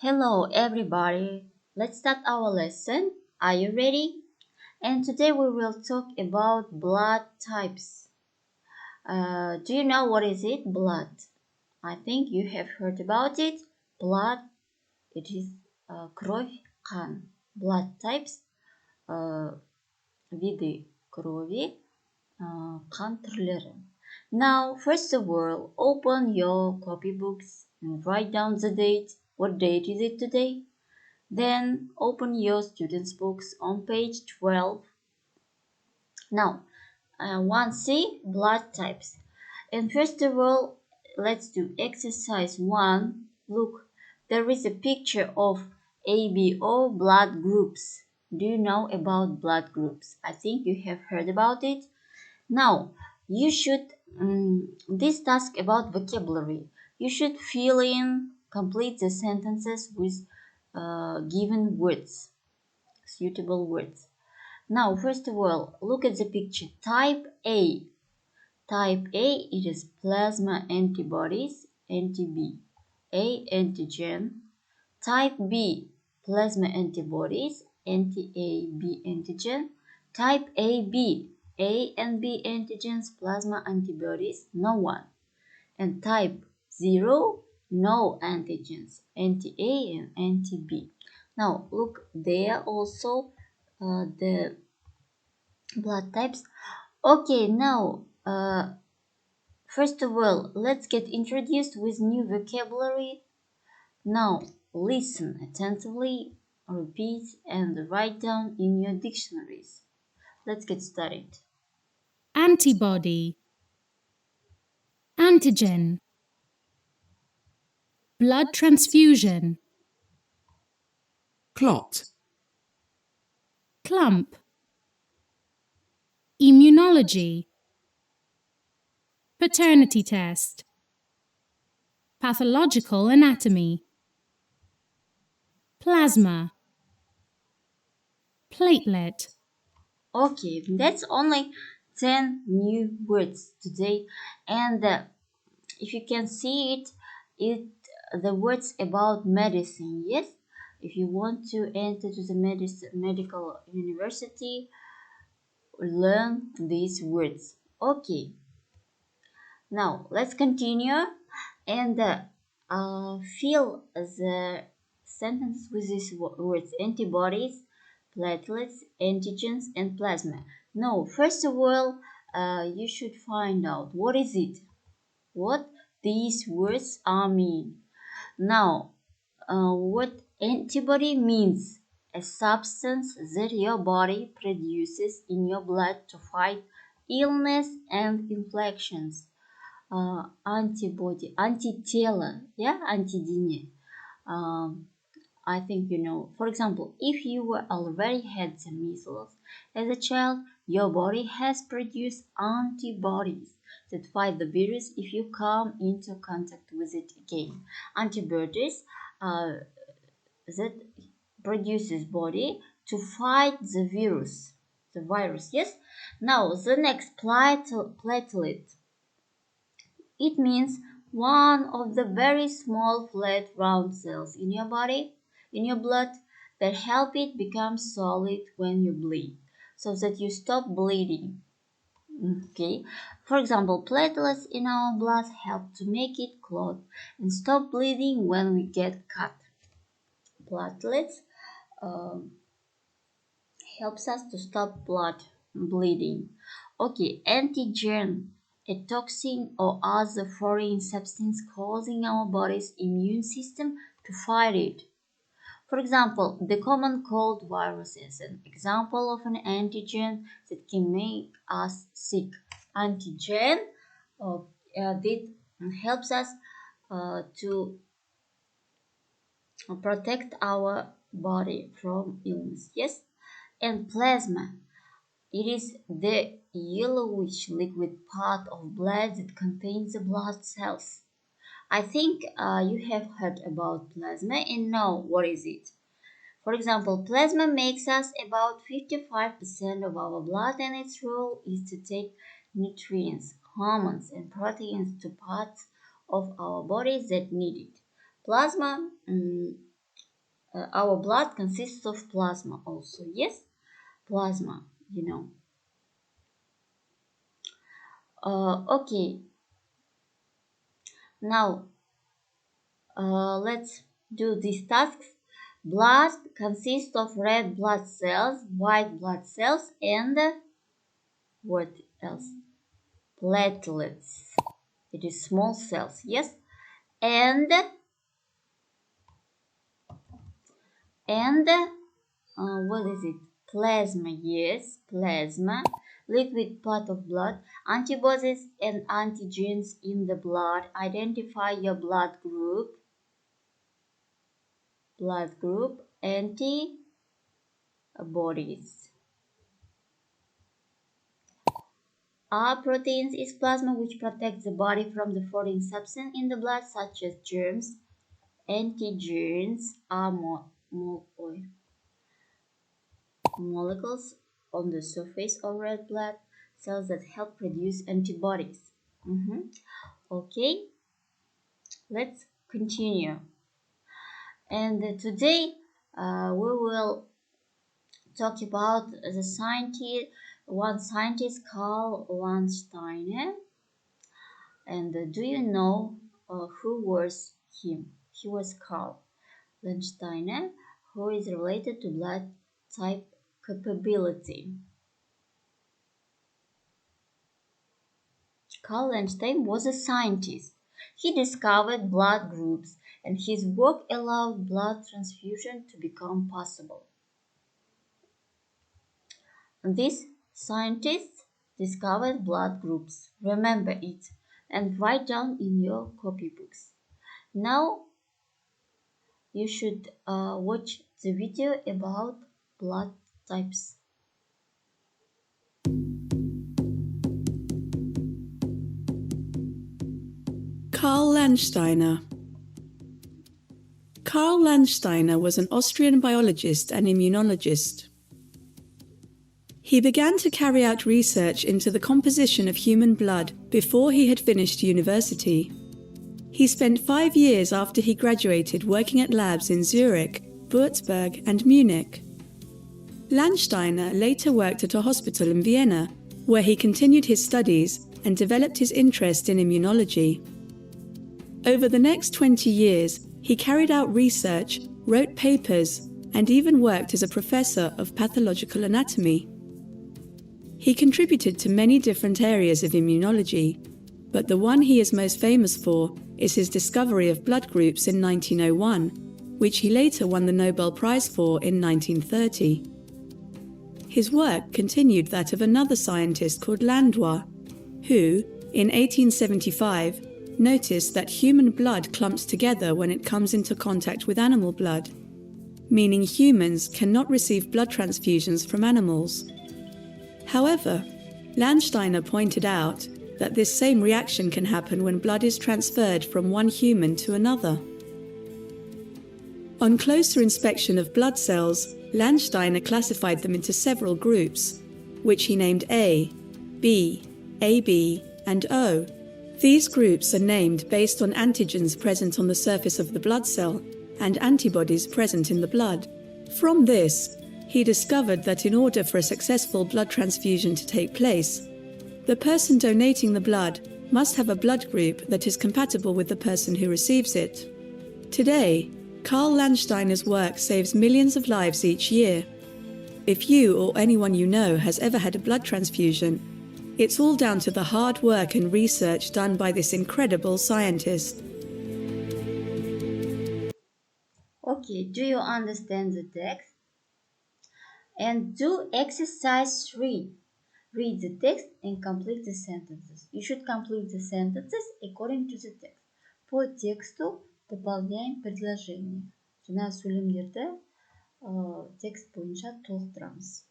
Hello, everybody. Let's start our lesson. Are you ready? And today we will talk about blood types. Do you know what is it? Blood. I think you have heard about it. Blood. It is кровь, қан. Blood types. Виды крови, қан түрлері. Now, first of all, open your copybooks and write down the date. What date is it today? Then open your students' books on page 12. Now, 1C, blood types. And first of all, let's do exercise 1. Look, there is a picture of ABO blood groups. Do you know about blood groups? I think you have heard about it. Now, you should, this task about vocabulary. You should fill in, complete the sentences with given words, suitable words. Now, first of all, look at the picture. Type A. Type A, it is plasma antibodies, anti-B. A, antigen. Type B, plasma antibodies, anti-A, B antigen. Type AB, A and B antigens, plasma antibodies, no one. And type 0, no antigens, anti-A and anti-B. Now, look there also the blood types. Okay, now, first of all, let's get introduced with new vocabulary. Now, listen attentively, repeat, and write down in your dictionaries. Let's get started. Antibody, antigen, blood transfusion, clot, clump, immunology, paternity test, pathological anatomy, plasma, platelet. Okay, that's only 10 new words today, and if you can see it the words about medicine. Yes, if you want to enter to the medical university, learn these words. Okay, now let's continue and fill the sentence with these words: antibodies, platelets, antigens, and plasma. No, first of all, you should find out what is it, what these words are mean. Now, what antibody means: a substance that your body produces in your blood to fight illness and infections. Antibody, антитело, yeah, антидене. I think you know. For example, if you were already had the measles as a child, your body has produced antibodies that fight the virus if you come into contact with it again. Antibodies that produces body to fight the virus. Yes. Now the next platelet. It means one of the very small flat round cells in your body, in your blood, that help it become solid when you bleed, so that you stop bleeding. Okay. For example, platelets in our blood help to make it clot and stop bleeding when we get cut. Platelets helps us to stop blood bleeding. Okay, antigen, a toxin or other foreign substance causing our body's immune system to fight it. For example, the common cold virus is an example of an antigen that can make us sick. Antigen that helps us to protect our body from illness. Yes, and plasma. It is the yellowish liquid part of blood that contains the blood cells. I think you have heard about plasma and know what is it. For example, plasma makes us about 55% of our blood, and its role is to take nutrients, hormones, and proteins to parts of our bodies that need it. Plasma our blood consists of plasma also. Yes, plasma, you know. Okay, now let's do these tasks. Blood consists of red blood cells, white blood cells, and what else? Platelets. It is small cells, yes, and what is it? Plasma, yes, plasma, liquid part of blood. Antibodies and antigens in the blood. Identify your blood group. Antibodies. R proteins is plasma which protects the body from the foreign substance in the blood such as germs. Antigens are molecules on the surface of red blood cells that help produce antibodies. Okay, let's continue. And today we will talk about the scientist, one scientist Carl Landsteiner. And do you know who was him? He was Carl Landsteiner, who is related to blood type capability. Carl Landsteiner was a scientist. He discovered blood groups, and his work allowed blood transfusion to become possible. This scientist discovered blood groups. Remember it and write down in your copybooks. Now you should watch the video about blood types. Carl Landsteiner. Carl Landsteiner was an Austrian biologist and immunologist. He began to carry out research into the composition of human blood before he had finished university. He spent 5 years after he graduated working at labs in Zurich, Würzburg, and Munich. Landsteiner later worked at a hospital in Vienna, where he continued his studies and developed his interest in immunology. Over the next 20 years, he carried out research, wrote papers, and even worked as a professor of pathological anatomy. He contributed to many different areas of immunology, but the one he is most famous for is his discovery of blood groups in 1901, which he later won the Nobel Prize for in 1930. His work continued that of another scientist called Landois, who, in 1875, noticed that human blood clumps together when it comes into contact with animal blood, meaning humans cannot receive blood transfusions from animals. However, Landsteiner pointed out that this same reaction can happen when blood is transferred from one human to another. On closer inspection of blood cells, Landsteiner classified them into several groups, which he named A, B, AB, and O. These groups are named based on antigens present on the surface of the blood cell and antibodies present in the blood. From this, he discovered that in order for a successful blood transfusion to take place, the person donating the blood must have a blood group that is compatible with the person who receives it. Today, Carl Landsteiner's work saves millions of lives each year. If you or anyone you know has ever had a blood transfusion, it's all down to the hard work and research done by this incredible scientist. Okay, do you understand the text? And do exercise 3. Read the text and complete the sentences. You should complete the sentences according to the text. По тексту дополняем предложение. Жаңа сөйлемдерді текст бойынша толықтырамыз.